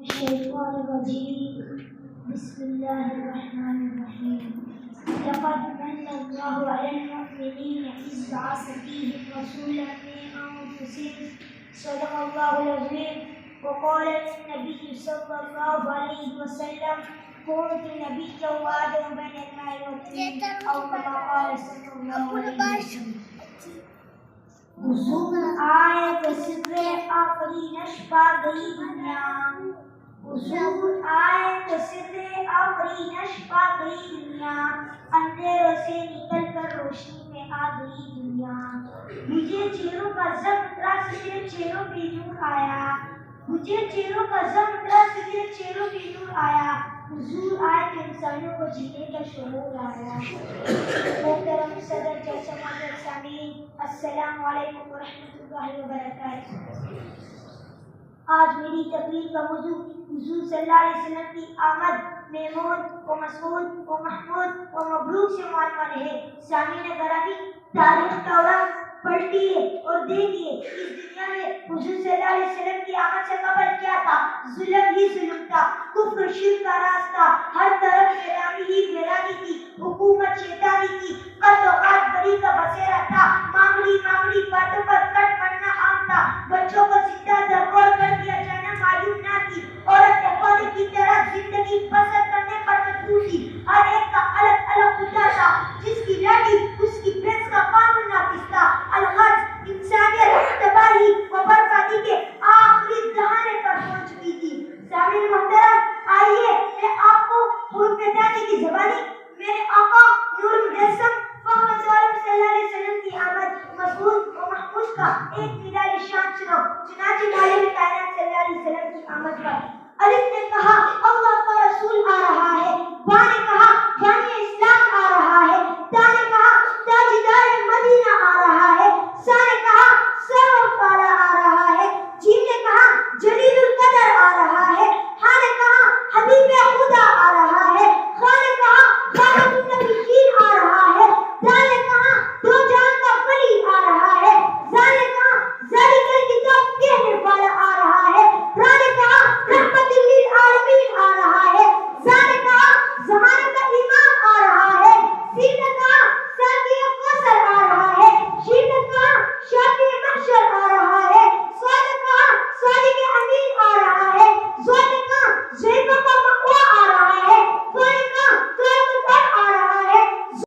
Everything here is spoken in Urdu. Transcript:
الشيطان الرجيم بسم الله الرحمن الرحيم لقد من الله على المؤمنين إذ بعث فيهم رسولا من أنفسهم صدق الله العظيم وقال النبي صلى الله عليه وسلم كنت نبيا وآدم بين الماء والطين أو كما قال صلى الله عليه وسلم حضور آئے بصدر آفرینش پا گئی دنیا حضور آئے بصدر آفرینش پا گئی دنیا اندھیروں سے نکل کر روشنی میں آ گئی دنیا مجھے چہروں کا ضم اترا سکے چہروں پہ نور آیا مجھے چہروں کا ضم اترا سکے چہروں پہ نور آیا حضور آئے تو انسانوں کو جینے کا شعور آیا محترم صدر جلسہ معزز سامعین السلام علیکم ورحمۃ اللہ وبرکاتہ۔ آج میری تقریر کا موضوع حضور صلی اللہ علیہ وسلم کی آمد میمون و مسعود و محمود و مبروک سے عنوان ہے۔ سامعین گرامی، تاریخ کا عورت پلٹیے اور دیکھیے اس دنیا میں حضور صلی اللہ علیہ وسلم کی آمد سے قبل کیا تھا؟ ظلم ہی ظلم تھا، کفر شرک کا راز تھا، ہر طرف ویرانی ہی ویرانی تھی، حکومت شیطانی تھی، قتل و غارت بری کا بسیرا تھا، معمولی باتوں پر کٹ پڑنا عام تھا، بچوں کو زندہ درگور کر دیا جانا معلوم نہ تھی، عورت اپنے کی طرح زندگی بسر کرنے پر مجبور تھی، ہر ایک کا الگ الگ خدا تھا، جس کی لاٹھی اس کی پرنس کا قانون نافذ تھا، الغرض انسانیت تباہی و بربادی کے آخری دہانے پر پہنچ چکی تھی۔ سامعین محترم، آئیے میں آپ کو حروف دانی کی زبانی میرے آقا نور مجسم فخر عالم صلی اللہ علیہ وسلم کی آمد مسعود و محمود کا ایک نرالی شان سناؤں۔ چنانچہ عالم کائنات صلی اللہ علیہ وسلم کی آمد پر